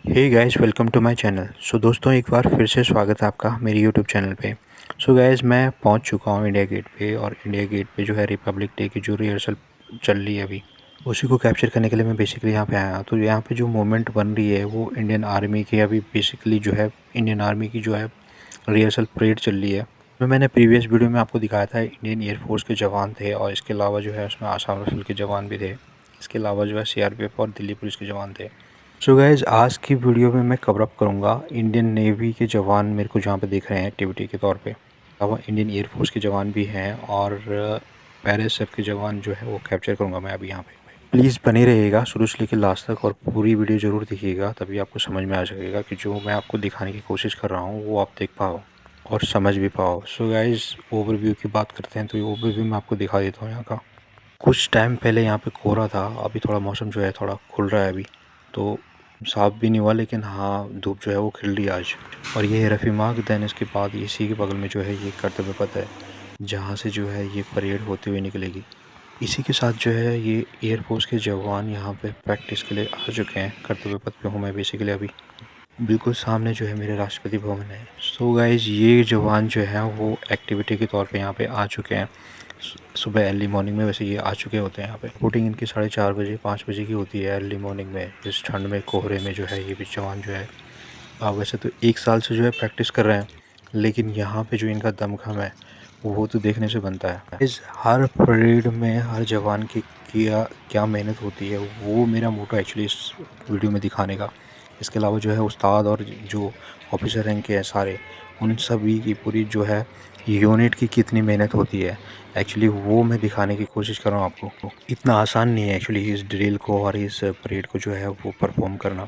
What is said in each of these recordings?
Hey guys, welcome to my channel. दोस्तों, एक बार फिर से स्वागत है आपका मेरे यूट्यूब चैनल पे। गाइस, मैं पहुंच चुका हूं इंडिया गेट पे, और इंडिया गेट पे जो है रिपब्लिक डे की जो रिहर्सल चल रही है अभी, उसी को कैप्चर करने के लिए मैं बेसिकली यहाँ पे आया। तो यहाँ पे जो मूवमेंट बन रही है वो इंडियन आर्मी की अभी बेसिकली जो है इंडियन आर्मी की जो है रिहर्सल परेड चल रही है। तो मैंने प्रीवियस वीडियो में आपको दिखाया था इंडियन एयरफोर्स के जवान थे, और इसके अलावा जो है उसमें आसाम राइफल के जवान भी थे। इसके अलावा जो है CRPF और दिल्ली पुलिस के जवान थे। गाइज, आज की वीडियो में मैं कवर अप करूँगा इंडियन नेवी के जवान मेरे को जहाँ पे देख रहे हैं एक्टिविटी के तौर पे। अलावा इंडियन एयरफोर्स के जवान भी हैं, और पैराएसएफ के जवान जो है वो कैप्चर करूँगा मैं अभी यहाँ पे। प्लीज़ बने रहिएगा शुरू से लेकर लास्ट तक, और पूरी वीडियो ज़रूर देखिएगा, तभी आपको समझ में आ सकेगा कि जो मैं आपको दिखाने की कोशिश कर रहा हूँ वो आप देख पाओ और समझ भी पाओ। गाइज, ओवरव्यू की बात करते हैं तो ये ओवरव्यू मैं आपको दिखा देता हूँ यहाँ का। कुछ टाइम पहले यहाँ पे कोहरा था, अभी थोड़ा मौसम जो है थोड़ा खुल रहा है अभी, तो साफ भी नहीं हुआ, लेकिन हाँ धूप जो है वो खिल रही है आज। और ये है रफ़ीमार्ग। दैन इसके बाद इसी के बगल में जो है ये कर्तव्य पथ है, जहाँ से जो है ये परेड होते हुए निकलेगी। इसी के साथ जो है ये एयरफोर्स के जवान यहाँ पे प्रैक्टिस के लिए आ चुके हैं। कर्तव्य पथ पे हूँ मैं बेसिकली अभी। बिल्कुल सामने जो है मेरे राष्ट्रपति भवन है। गाइज, ये जवान जो है वो एक्टिविटी के तौर पे यहाँ पे आ चुके हैं। सुबह अर्ली मॉर्निंग में वैसे ये आ चुके होते हैं यहाँ पे। रिपोर्टिंग इनकी 4:30 बजे 5 बजे की होती है अर्ली मॉर्निंग में। इस ठंड में कोहरे में जो है ये भी जवान जो है वैसे तो 1 साल से जो है प्रैक्टिस कर रहे हैं, लेकिन यहाँ पे जो इनका दमखम है वो तो देखने से बनता है। इस हर परेड में हर जवान की क्या मेहनत होती है वो मेरा मोटो एक्चुअली इस वीडियो में दिखाने का। इसके अलावा जो है उस्ताद और जो ऑफिसर रैंक के हैं सारे, उन सभी की पूरी जो है यूनिट की कितनी मेहनत होती है एक्चुअली वो मैं दिखाने की कोशिश कर रहा हूँ आपको। इतना आसान नहीं है एक्चुअली इस ड्रिल को और इस परेड को जो है वो परफॉर्म करना।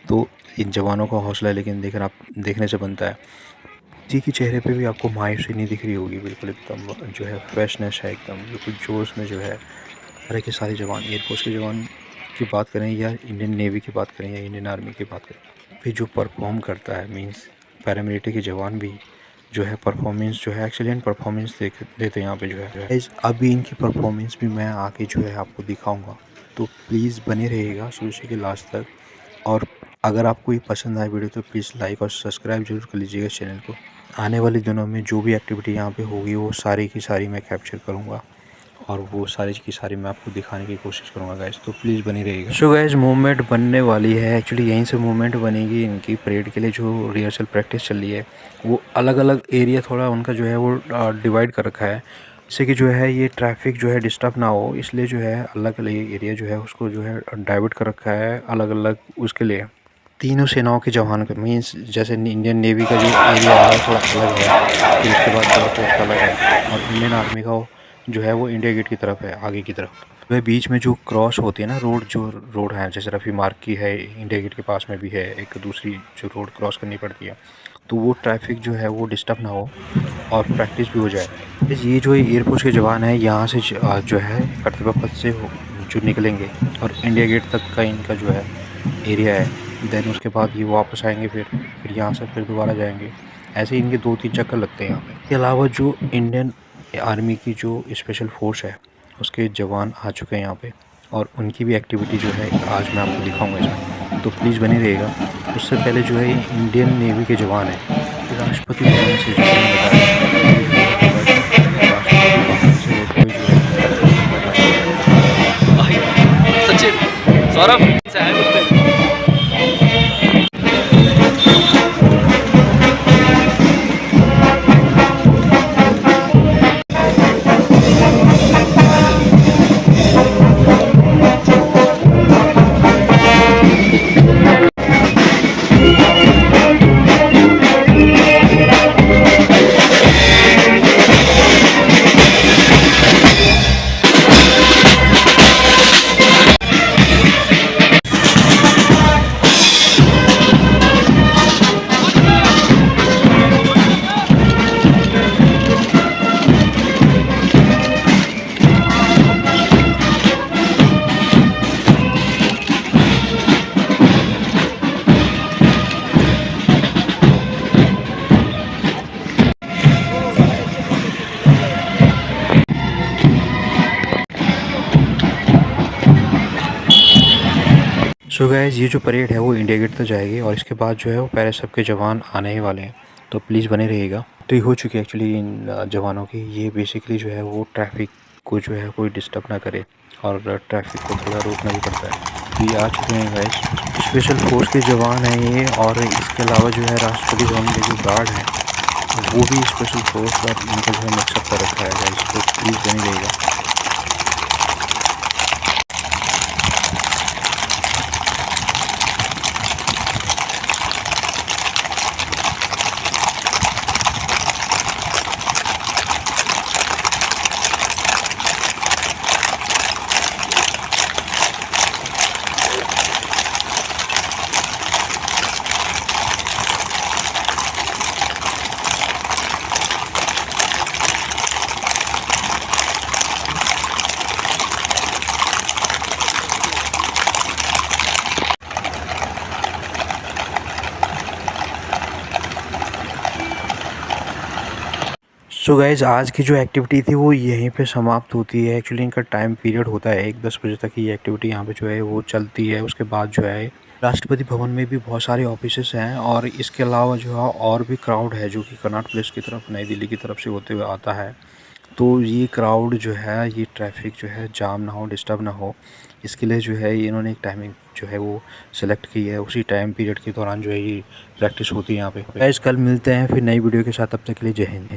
तो इन जवानों का हौसला लेकिन देखने से बनता है। जी के चेहरे पे भी आपको मायूसी नहीं दिख रही होगी, बिल्कुल एकदम जो है फ्रेशनेस है, एकदम बिल्कुल जोश में जो है सारे के सारे जवान। एयरफोर्स के जवान की बात करें या इंडियन नेवी की बात करें या इंडियन आर्मी की बात करें, फिर जो परफॉर्म करता है मींस पैरामिलिट्री के जवान भी जो है परफॉर्मेंस जो है एक्सीलेंट परफॉर्मेंस देते हैं यहाँ पे जो है। अभी इनकी परफॉर्मेंस भी मैं आके जो है आपको दिखाऊंगा, तो प्लीज़ बने रहिएगा शुरू से लास्ट तक। और अगर आपको ये पसंद आए वीडियो तो प्लीज़ लाइक और सब्सक्राइब जरूर कर लीजिएगा चैनल को। आने वाले दिनों में जो भी एक्टिविटी यहाँ पे होगी वो सारी की सारी मैं कैप्चर करूँगा, और वो सारी की सारी मैं आपको दिखाने की कोशिश करूँगा गाइस, तो प्लीज़ बनी रहिएगा। गाइस, मूवमेंट बनने वाली है एक्चुअली, यहीं से मूवमेंट बनेगी इनकी परेड के लिए। जो रिहर्सल प्रैक्टिस चल रही है वो अलग अलग एरिया थोड़ा उनका जो है वो डिवाइड कर रखा है, जिससे कि जो है ये ट्रैफिक जो है डिस्टर्ब ना हो, इसलिए जो है अलग अलग एरिया जो है उसको जो है डाइवर्ट कर रखा है अलग अलग उसके लिए। तीनों सेनाओं के जवान का मीन्स जैसे इंडियन नेवी का जो एरिया है थोड़ा अलग है, फिर उसके बाद एयरफोर्स का अलग है, और इंडियन आर्मी का जो है वो इंडिया गेट की तरफ है, आगे की तरफ। वह बीच में जो क्रॉस होती है ना रोड, जो रोड है जैसे रफ़ी मार्ग की है, इंडिया गेट के पास में भी है एक दूसरी जो रोड क्रॉस करनी पड़ती है, तो वो ट्रैफिक जो है वो डिस्टर्ब ना हो और प्रैक्टिस भी हो जाए। ये जो एयरफोर्स के जवान हैं यहाँ से जो है कर्तव्य पथ से जो निकलेंगे और इंडिया गेट तक का इनका जो है एरिया है। देन उसके बाद ये वापस आएंगे, फिर यहाँ से फिर दोबारा जाएंगे। ऐसे ही इनके 2-3 चक्कर लगते हैं यहाँ पे। इसके अलावा जो इंडियन आर्मी की जो स्पेशल फोर्स है उसके जवान आ चुके हैं यहाँ पे, और उनकी भी एक्टिविटी जो है आज मैं आपको दिखाऊंगा इसमें, तो प्लीज़ बने रहिएगा। उससे पहले जो है इंडियन नेवी के जवान हैं राष्ट्रपति भवन से जो मैंने बताया, राष्ट्रपति भवन से होते हुए जो है सचिन सौरभ सो गाइस ये जो परेड है वो इंडिया गेट तक जाएगी और इसके बाद जो है वो पैरासब के जवान आने ही वाले हैं, तो प्लीज़ बने रहिएगा। तो ये हो चुकी है एक्चुअली इन जवानों की, ये बेसिकली जो है वो ट्रैफिक को जो है कोई डिस्टर्ब ना करे और ट्रैफिक को थोड़ा रोकना भी पड़ता है। तो ये आ चुके हैं गाइस, स्पेशल फोर्स के जवान हैं ये, और इसके अलावा जो है राष्ट्रपति भवन के जो गार्ड हैं वो भी स्पेशल फोर्स और इनको जो है मिक्सअप कर रखा है गाइस, तो प्लीज़ बने रहिएगा। सो गाइज़ आज की जो एक्टिविटी थी वो यहीं पे समाप्त होती है। एक्चुअली इनका टाइम पीरियड होता है 1-10 बजे तक ये एक्टिविटी यहाँ पे जो है वो चलती है। उसके बाद जो है राष्ट्रपति भवन में भी बहुत सारे ऑफिसेस हैं और इसके अलावा जो है और भी क्राउड है जो कि कनॉट प्लेस की तरफ नई दिल्ली की तरफ से होते हुए आता है। तो ये क्राउड जो है, ये ट्रैफिक जो है जाम ना हो, डिस्टर्ब ना हो, इसके लिए जो है इन्होंने एक टाइमिंग जो है वो सिलेक्ट की है। उसी टाइम पीरियड के दौरान जो है ये प्रैक्टिस होती है यहाँ पे। गाइस कल मिलते हैं फिर नई वीडियो के साथ, तब तक के लिए जय हिंद।